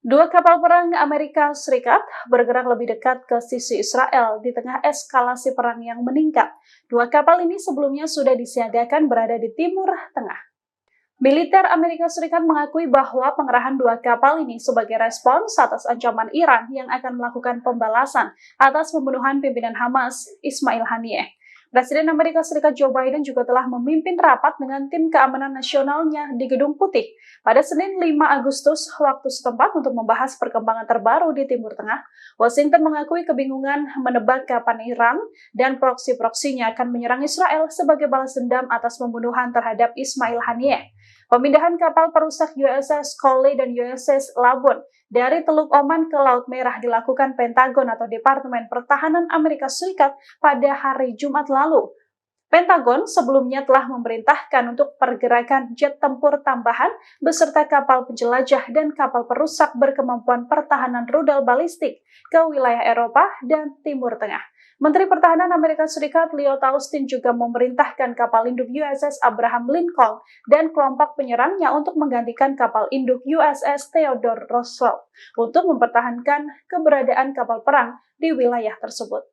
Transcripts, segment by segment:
Dua kapal perang Amerika Serikat bergerak lebih dekat ke sisi Israel di tengah eskalasi perang yang meningkat. Dua kapal ini sebelumnya sudah disiagakan berada di Timur Tengah. Militer Amerika Serikat mengakui bahwa pengerahan dua kapal ini sebagai respons atas ancaman Iran yang akan melakukan pembalasan atas pembunuhan pimpinan Hamas, Ismail Haniyeh. Presiden Amerika Serikat Joe Biden juga telah memimpin rapat dengan tim keamanan nasionalnya di Gedung Putih pada Senin 5 Agustus waktu setempat untuk membahas perkembangan terbaru di Timur Tengah. Washington mengakui kebingungan menebak kapan Iran dan proksi-proksinya akan menyerang Israel sebagai balas dendam atas pembunuhan terhadap Ismail Haniyeh. Pemindahan kapal perusak USS Cole dan USS Labuan dari Teluk Oman ke Laut Merah dilakukan Pentagon atau Departemen Pertahanan Amerika Serikat pada hari Jumat lalu. Pentagon sebelumnya telah memerintahkan untuk pergerakan jet tempur tambahan beserta kapal penjelajah dan kapal perusak berkemampuan pertahanan rudal balistik ke wilayah Eropa dan Timur Tengah. Menteri Pertahanan Amerika Serikat Lloyd Austin juga memerintahkan kapal induk USS Abraham Lincoln dan kelompok penyerangnya untuk menggantikan kapal induk USS Theodore Roosevelt untuk mempertahankan keberadaan kapal perang di wilayah tersebut.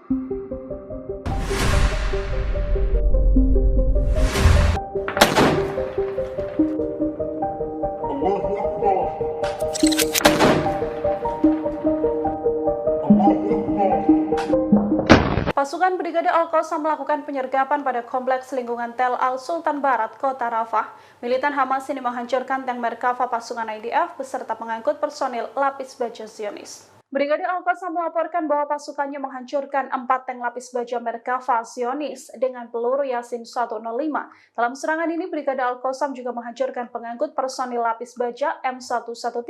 Pasukan Brigade Al-Qassam melakukan penyergapan pada kompleks lingkungan Tel Al-Sultan Barat, kota Rafah. Militan Hamas ini menghancurkan tank Merkava pasukan IDF beserta pengangkut personil lapis baja Zionis. Brigade Al-Qassam melaporkan bahwa pasukannya menghancurkan 4 tank lapis baja Merkava Zionis dengan peluru Yasin 105. Dalam serangan ini, Brigade Al-Qassam juga menghancurkan pengangkut personil lapis baja M113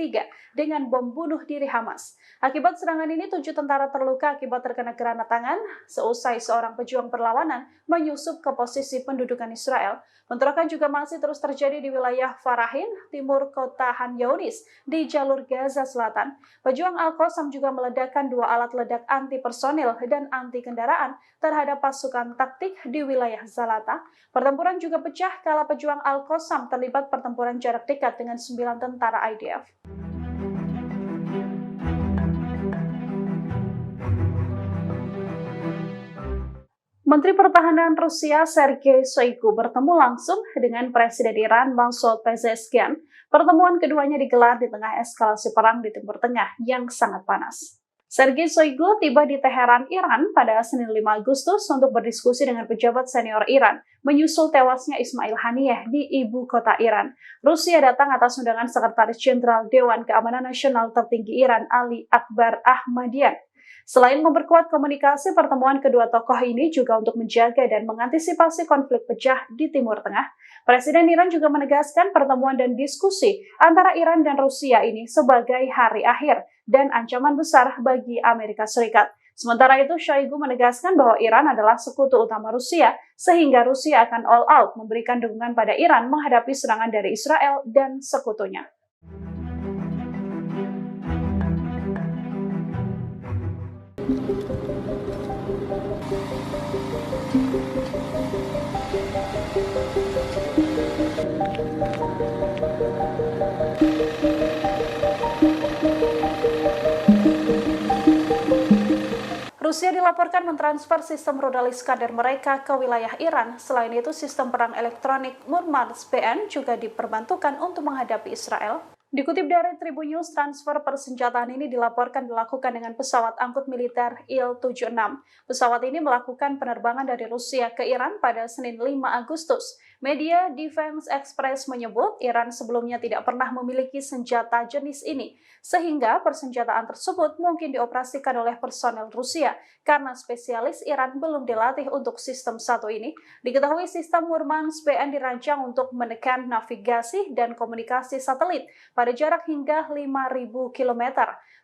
dengan bom bunuh diri Hamas. Akibat serangan ini, 7 tentara terluka akibat terkena granat tangan seusai seorang pejuang perlawanan menyusup ke posisi pendudukan Israel. Bentrokan juga masih terus terjadi di wilayah Farahin, timur kota Han Younis, di jalur Gaza Selatan. Pejuang Al-Qassam juga meledakkan 2 alat ledak anti personil dan anti kendaraan terhadap pasukan taktik di wilayah Zalata. Pertempuran juga pecah kala pejuang Al-Qassam terlibat pertempuran jarak dekat dengan 9 tentara IDF. Menteri Pertahanan Rusia Sergei Shoigu bertemu langsung dengan Presiden Iran Masoud Pezeshkian. Pertemuan keduanya digelar di tengah eskalasi perang di Timur Tengah yang sangat panas. Sergei Shoigu tiba di Teheran, Iran pada Senin 5 Agustus untuk berdiskusi dengan pejabat senior Iran menyusul tewasnya Ismail Haniyeh di ibu kota Iran. Rusia datang atas undangan Sekretaris Jenderal Dewan Keamanan Nasional tertinggi Iran Ali Akbar Ahmadian. Selain memperkuat komunikasi, pertemuan kedua tokoh ini juga untuk menjaga dan mengantisipasi konflik pecah di Timur Tengah. Presiden Iran juga menegaskan pertemuan dan diskusi antara Iran dan Rusia ini sebagai hari akhir dan ancaman besar bagi Amerika Serikat. Sementara itu, Shoigu menegaskan bahwa Iran adalah sekutu utama Rusia, sehingga Rusia akan all out memberikan dukungan pada Iran menghadapi serangan dari Israel dan sekutunya. Rusia dilaporkan mentransfer sistem rudal Iskander mereka ke wilayah Iran. Selain itu, sistem perang elektronik Murmansk PN juga diperbantukan untuk menghadapi Israel. Dikutip dari Tribun News, transfer persenjataan ini dilaporkan dilakukan dengan pesawat angkut militer Il-76. Pesawat ini melakukan penerbangan dari Rusia ke Iran pada Senin 5 Agustus. Media Defense Express menyebut Iran sebelumnya tidak pernah memiliki senjata jenis ini, sehingga persenjataan tersebut mungkin dioperasikan oleh personel Rusia karena spesialis Iran belum dilatih untuk sistem satu ini. Diketahui sistem Murmansk PN dirancang untuk menekan navigasi dan komunikasi satelit pada jarak hingga 5.000 km.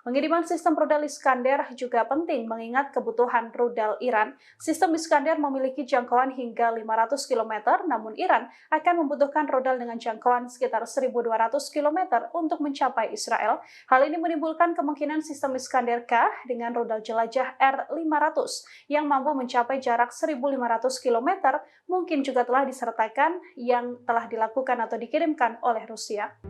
Pengiriman sistem rudal Iskander juga penting mengingat kebutuhan rudal Iran. Sistem Iskander memiliki jangkauan hingga 500 km, namun Iran akan membutuhkan rudal dengan jangkauan sekitar 1.200 km untuk mencapai Israel. Hal ini menimbulkan kemungkinan sistem Iskander K dengan rudal jelajah R-500 yang mampu mencapai jarak 1.500 km mungkin juga telah disertakan yang telah dilakukan atau dikirimkan oleh Rusia.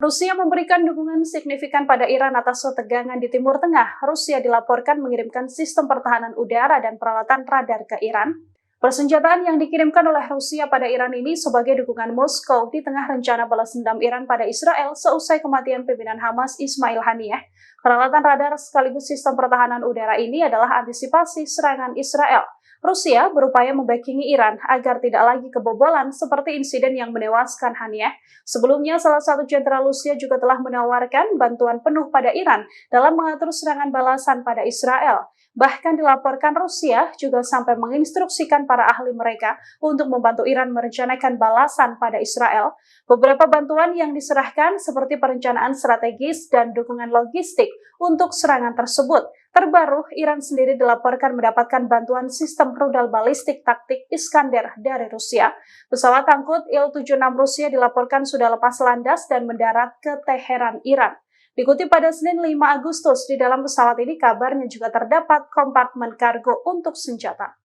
Rusia memberikan dukungan signifikan pada Iran atas ketegangan di Timur Tengah. Rusia dilaporkan mengirimkan sistem pertahanan udara dan peralatan radar ke Iran. Persenjataan yang dikirimkan oleh Rusia pada Iran ini sebagai dukungan Moskow di tengah rencana balas dendam Iran pada Israel seusai kematian pimpinan Hamas Ismail Haniyeh. Peralatan radar sekaligus sistem pertahanan udara ini adalah antisipasi serangan Israel. Rusia berupaya membackingi Iran agar tidak lagi kebobolan seperti insiden yang menewaskan Haniyeh. Sebelumnya, salah satu jenderal Rusia juga telah menawarkan bantuan penuh pada Iran dalam mengatur serangan balasan pada Israel. Bahkan dilaporkan Rusia juga sampai menginstruksikan para ahli mereka untuk membantu Iran merencanakan balasan pada Israel. Beberapa bantuan yang diserahkan seperti perencanaan strategis dan dukungan logistik untuk serangan tersebut. Terbaru, Iran sendiri dilaporkan mendapatkan bantuan sistem rudal balistik taktik Iskander dari Rusia. Pesawat angkut Il-76 Rusia dilaporkan sudah lepas landas dan mendarat ke Teheran, Iran. Dikutip pada Senin 5 Agustus, di dalam pesawat ini kabarnya juga terdapat kompartemen kargo untuk senjata.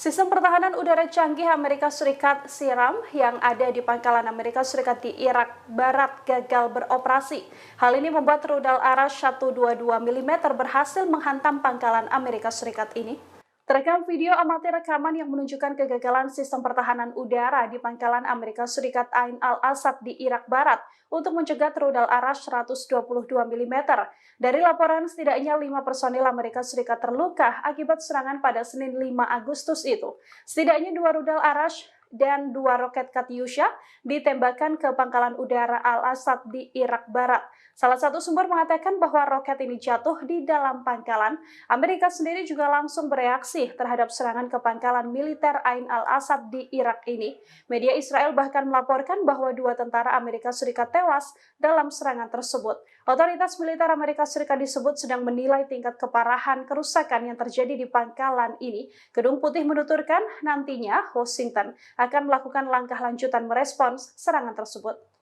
Sistem pertahanan udara canggih Amerika Serikat SIRAM yang ada di pangkalan Amerika Serikat di Irak Barat gagal beroperasi. Hal ini membuat rudal Arash 122 mm berhasil menghantam pangkalan Amerika Serikat ini. Terekam video amatir rekaman yang menunjukkan kegagalan sistem pertahanan udara di pangkalan Amerika Serikat Ain al-Asad di Irak Barat untuk mencegat rudal Arash 122 mm. Dari laporan, setidaknya 5 personil Amerika Serikat terluka akibat serangan pada Senin 5 Agustus itu. Setidaknya 2 rudal Arash dan 2 roket Katyusha ditembakkan ke pangkalan udara Al-Asad di Irak Barat. Salah satu sumber mengatakan bahwa roket ini jatuh di dalam pangkalan. Amerika sendiri juga langsung bereaksi terhadap serangan ke pangkalan militer Ain al-Asad di Irak ini. Media Israel bahkan melaporkan bahwa 2 tentara Amerika Serikat tewas dalam serangan tersebut. Otoritas militer Amerika Serikat disebut sedang menilai tingkat keparahan kerusakan yang terjadi di pangkalan ini. Gedung Putih menuturkan nantinya Washington akan melakukan langkah lanjutan merespons serangan tersebut.